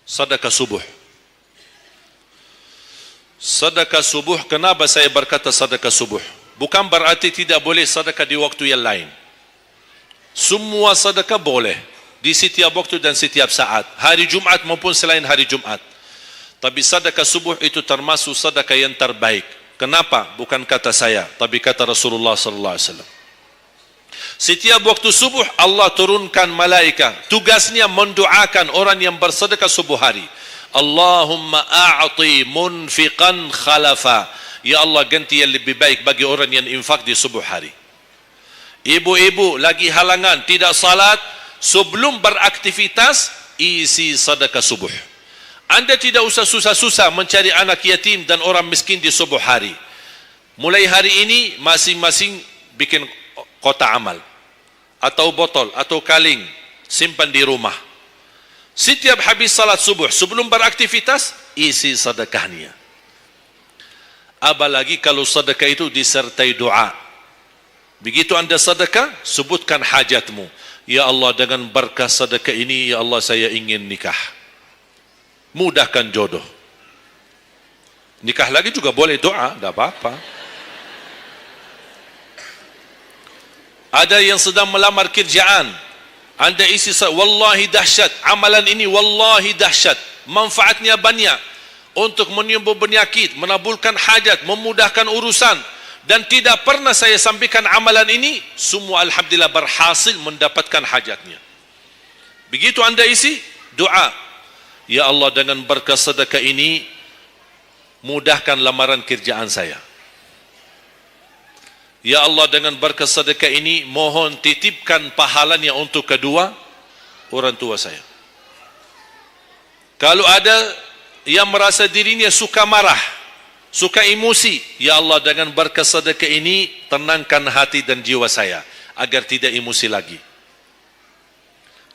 sedekah subuh. Sedekah subuh, kenapa saya berkata sedekah subuh? Bukan berarti tidak boleh sedekah di waktu yang lain. Semua sedekah boleh di setiap waktu dan setiap saat, hari Jumat maupun selain hari Jumat. Tapi sedekah subuh itu termasuk sedekah yang terbaik. Kenapa? Bukan kata saya, tapi kata Rasulullah sallallahu alaihi wasallam. Setiap waktu subuh Allah turunkan malaikat, tugasnya mendoakan orang yang bersedekah subuh hari. Allahumma a'ti munfiqan khalafa. Ya Allah, ganti yang lebih baik bagi orang yang infak di subuh hari. Ibu-ibu lagi halangan tidak salat, sebelum beraktivitas isi sedekah subuh. Anda tidak usah susah-susah mencari anak yatim dan orang miskin di subuh hari. Mulai hari ini masing-masing bikin kotak amal atau botol atau kaling, simpan di rumah. Setiap habis salat subuh sebelum beraktivitas isi sedekahnya. Apalagi kalau sedekah itu disertai doa. Begitu anda sedekah, sebutkan hajatmu. Ya Allah, dengan berkah sedekah ini, ya Allah, saya ingin nikah. Mudahkan jodoh. Nikah lagi juga boleh doa, tidak apa-apa. Ada yang sedang melamar kerjaan, anda isi, wallahi dahsyat, amalan ini wallahi dahsyat, manfaatnya banyak untuk menyembuh penyakit, menabulkan hajat, memudahkan urusan, dan tidak pernah saya sampaikan amalan ini, semua alhamdulillah berhasil mendapatkan hajatnya. Begitu anda isi, doa, ya Allah, dengan berkah sedekah ini mudahkan lamaran kerjaan saya. Ya Allah, dengan berkah sedekah ini mohon titipkan pahalanya untuk kedua orang tua saya. Kalau ada yang merasa dirinya suka marah, suka emosi, ya Allah, dengan berkah sedekah ini tenangkan hati dan jiwa saya agar tidak emosi lagi.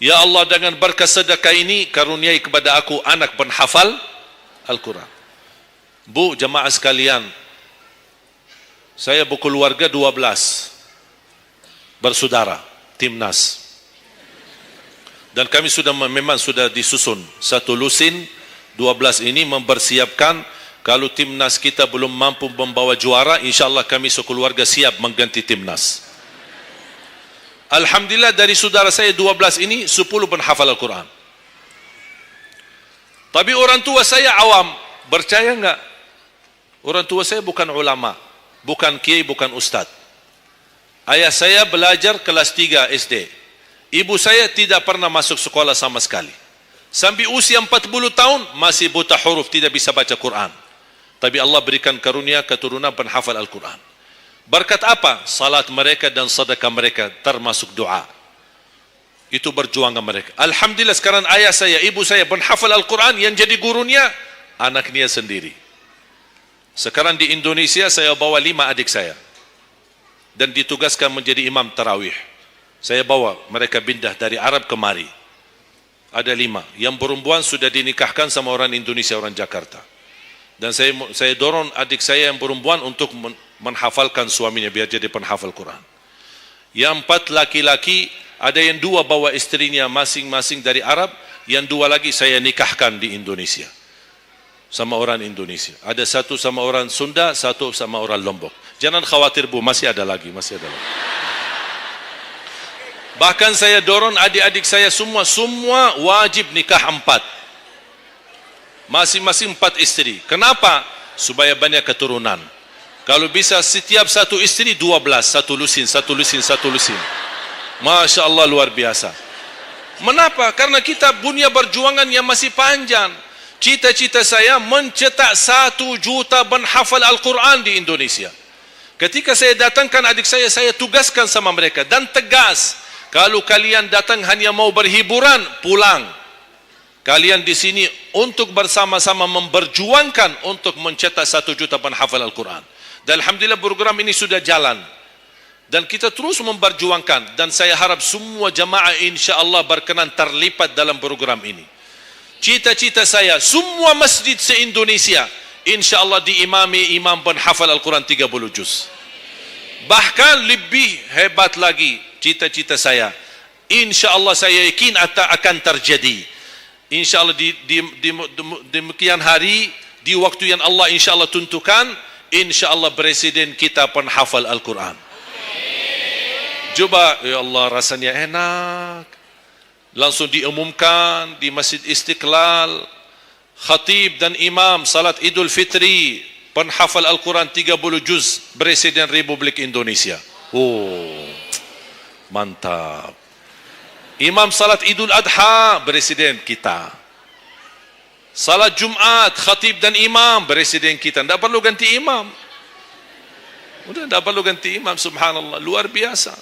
Ya Allah, dengan berkah sedekah ini karuniai kepada aku anak penghafal Al-Quran. Bu, jemaah sekalian, saya berkeluarga 12 bersaudara, timnas. Dan kami memang sudah disusun satu lusin 12 ini mempersiapkan kalau timnas kita belum mampu membawa juara, insyaallah kami sekeluarga siap mengganti timnas. Alhamdulillah dari saudara saya 12 ini 10 penghafal Al-Quran. Tapi orang tua saya awam, percaya enggak? Orang tua saya bukan ulama, bukan kiai, bukan ustaz. Ayah saya belajar kelas 3 SD. Ibu saya tidak pernah masuk sekolah sama sekali. Sampai usia 40 tahun masih buta huruf, tidak bisa baca Quran. Tapi Allah berikan karunia keturunan penghafal Al-Quran. Berkat apa? Salat mereka dan sedekah mereka termasuk doa. Itu berjuangan mereka. Alhamdulillah sekarang ayah saya, ibu saya penghafal Al-Quran, yang jadi gurunya anaknya sendiri. Sekarang di Indonesia saya bawa 5 adik saya dan ditugaskan menjadi imam tarawih. Saya bawa mereka pindah dari Arab kemari. Ada 5. Yang perempuan sudah dinikahkan sama orang Indonesia, orang Jakarta. Dan saya dorong adik saya yang perempuan untuk menghafalkan suaminya biar jadi penghafal Quran. Yang 4 laki-laki, ada yang 2 bawa istrinya masing-masing dari Arab, yang 2 lagi saya nikahkan di Indonesia sama orang Indonesia. Ada 1 sama orang Sunda, 1 sama orang Lombok. Jangan khawatir bu, masih ada lagi. Bahkan saya dorong adik-adik saya semua wajib nikah 4. Masing-masing 4 istri. Kenapa? Supaya banyak keturunan. Kalau bisa setiap satu istri 12, satu lusin. Masya Allah, luar biasa. Mengapa? Karena kita punya perjuangan yang masih panjang. Cita-cita saya mencetak 1 juta penghafal Al-Quran di Indonesia. Ketika saya datangkan adik saya tugaskan sama mereka dan tegas, kalau kalian datang hanya mau berhiburan, pulang. Kalian di sini untuk bersama-sama memperjuangkan untuk mencetak 1 juta penghafal Al-Quran. Dan alhamdulillah program ini sudah jalan. Dan kita terus memperjuangkan, dan saya harap semua jamaah insyaallah berkenan terlibat dalam program ini. Cita-cita saya semua masjid se-Indonesia insyaallah diimami imam penghafal Al-Quran 30 juz. Bahkan lebih hebat lagi cita-cita saya, insyaallah saya yakin akan terjadi. InsyaAllah di demikian hari, di waktu yang Allah insyaAllah tentukan, insyaAllah presiden kita penghafal Al-Quran. Coba, ya Allah, rasanya enak. Langsung diumumkan di Masjid Istiqlal, khatib dan imam salat Idul Fitri, penghafal Al-Quran 30 juz, Presiden Republik Indonesia. Oh, mantap. Imam salat Idul Adha, Presiden kita. Salat Jumat, khatib dan imam, Presiden kita. Tidak perlu ganti imam. Udah, tidak perlu ganti imam, subhanallah. Luar biasa.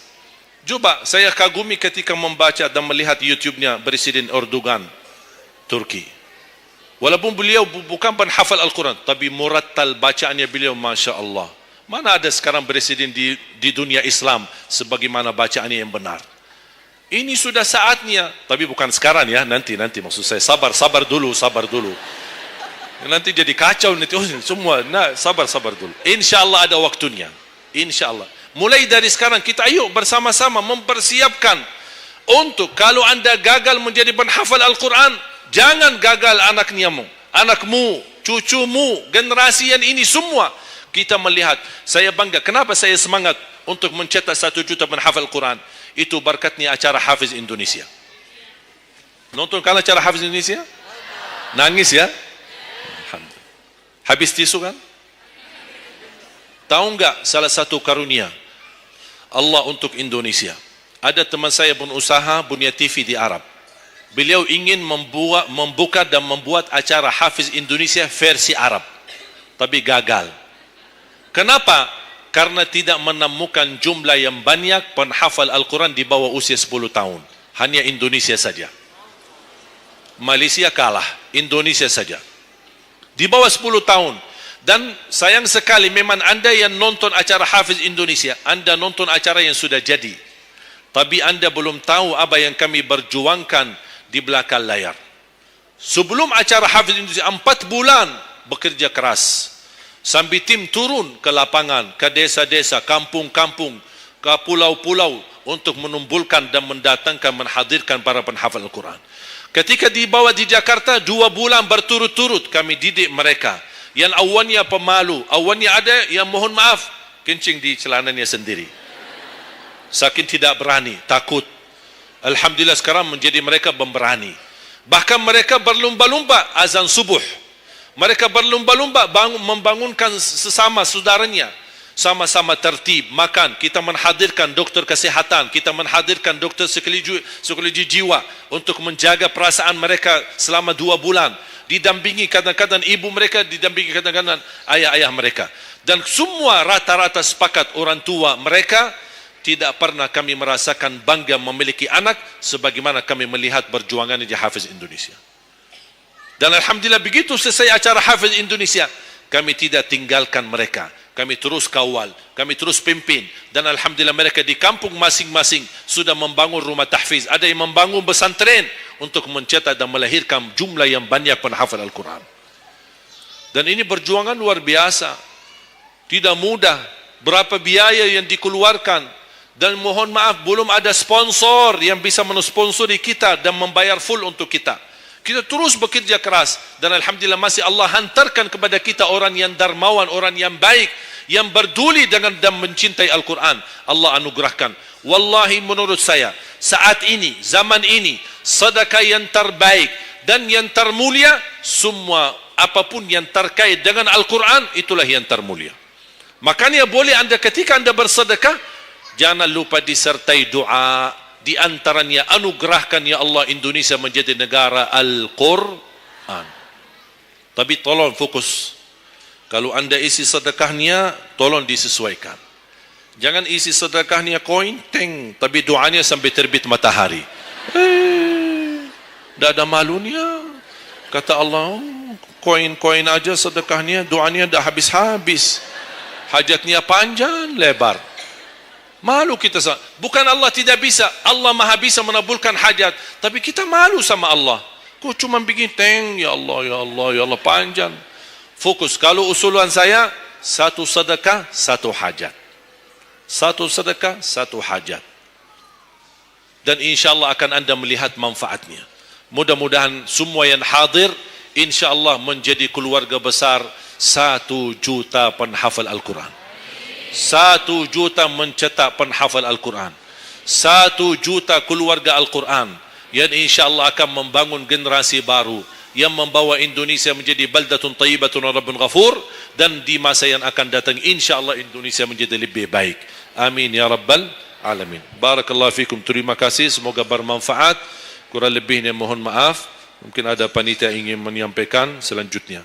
Coba, saya kagumi ketika membaca dan melihat YouTube-nya Presiden Erdogan, Turki. Walaupun beliau bukan penghafal Al-Quran, tapi murattal bacaannya beliau, Masya Allah. Mana ada sekarang presiden di dunia Islam sebagaimana bacaannya yang benar. Ini sudah saatnya, tapi bukan sekarang ya, nanti maksud saya, sabar dulu. Nanti jadi kacau nanti, semua, sabar dulu. InsyaAllah ada waktunya, InsyaAllah. Mulai dari sekarang kita ayo bersama-sama mempersiapkan untuk kalau anda gagal menjadi penghafal Al-Quran, jangan gagal anakmu, cucumu, generasi yang ini semua. Kita melihat, saya bangga. Kenapa saya semangat untuk mencetak 1 juta penghafal Al-Quran? Itu berkatnya acara Hafiz Indonesia. Nonton kan acara Hafiz Indonesia? Nangis ya? Habis tisu kan? Tahu enggak salah satu karunia Allah untuk Indonesia? Ada teman saya berusaha Bunia TV di Arab. Beliau ingin membuka dan membuat acara Hafiz Indonesia versi Arab, tapi gagal. Kenapa? Karena tidak menemukan jumlah yang banyak penghafal Al-Quran di bawah usia 10 tahun. Hanya Indonesia saja. Malaysia kalah, Indonesia saja. Di bawah 10 tahun. Dan sayang sekali memang anda yang nonton acara Hafiz Indonesia, anda nonton acara yang sudah jadi. Tapi anda belum tahu apa yang kami berjuangkan di belakang layar. Sebelum acara Hafiz Indonesia, 4 bulan bekerja keras. Sambil tim turun ke lapangan, ke desa-desa, kampung-kampung, ke pulau-pulau untuk menumbulkan dan mendatangkan, menghadirkan para penghafal Al-Quran. Ketika dibawa di Jakarta, 2 bulan berturut-turut kami didik mereka. Yang awalnya pemalu, awalnya ada yang mohon maaf, kencing di celananya sendiri. Saking tidak berani, takut. Alhamdulillah sekarang menjadi mereka pemberani. Bahkan mereka berlumba-lumba azan subuh. Mereka berlumba-lumba membangunkan sesama saudaranya. Sama-sama tertib, makan. Kita menghadirkan doktor kesehatan, kita menghadirkan doktor psikologi jiwa untuk menjaga perasaan mereka selama 2 bulan. Didampingi kadang-kadang ibu mereka, didampingi kadang-kadang ayah-ayah mereka. Dan semua rata-rata sepakat orang tua mereka, tidak pernah kami merasakan bangga memiliki anak sebagaimana kami melihat perjuangan di Hafiz Indonesia. Dan alhamdulillah begitu selesai acara Hafiz Indonesia, kami tidak tinggalkan mereka. Kami terus kawal, kami terus pimpin. Dan alhamdulillah mereka di kampung masing-masing sudah membangun rumah tahfiz. Ada yang membangun pesantren untuk mencetak dan melahirkan jumlah yang banyak penghafal Al-Quran. Dan ini perjuangan luar biasa. Tidak mudah. Berapa biaya yang dikeluarkan. Dan mohon maaf, belum ada sponsor yang bisa mensponsori kita dan membayar full untuk kita. Kita terus bekerja keras dan alhamdulillah masih Allah hantarkan kepada kita orang yang dermawan, orang yang baik, yang berduli dengan dan mencintai Al-Quran. Allah anugerahkan. Wallahi menurut saya, saat ini, zaman ini, sedekah yang terbaik dan yang termulia, semua apapun yang terkait dengan Al-Quran, itulah yang termulia. Makanya boleh anda ketika anda bersedekah, jangan lupa disertai doa. Di antaranya anugerahkan ya Allah Indonesia menjadi negara Al-Quran. Tapi tolong fokus. Kalau anda isi sedekahnya, tolong disesuaikan. Jangan isi sedekahnya koin, teng, tapi doanya sampai terbit matahari. Tidak ada malunya. Kata Allah, koin-koin aja sedekahnya, doanya dah habis-habis. Hajatnya panjang, lebar. Malu kita sama. Bukan Allah tidak bisa. Allah maha bisa menabulkan hajat. Tapi kita malu sama Allah. Kok cuma bikin teng, ya Allah, ya Allah, ya Allah, panjang. Fokus. Kalau usulan saya, 1 sedekah, 1 hajat. 1 sedekah, 1 hajat. Dan insya Allah akan anda melihat manfaatnya. Mudah-mudahan semua yang hadir insya-Allah menjadi keluarga besar 1 juta penghafal Al-Quran. 1 juta mencetak penghafal Al-Quran. 1 juta keluarga Al-Quran yang insya-Allah akan membangun generasi baru yang membawa Indonesia menjadi baldatun tayyibatun wa rabbun ghafur, dan di masa yang akan datang insya-Allah Indonesia menjadi lebih baik. Amin ya rabbal alamin. Barakallahu fikum. Terima kasih, semoga bermanfaat. Kurang lebihnya mohon maaf. Mungkin ada panitia ingin menyampaikan selanjutnya.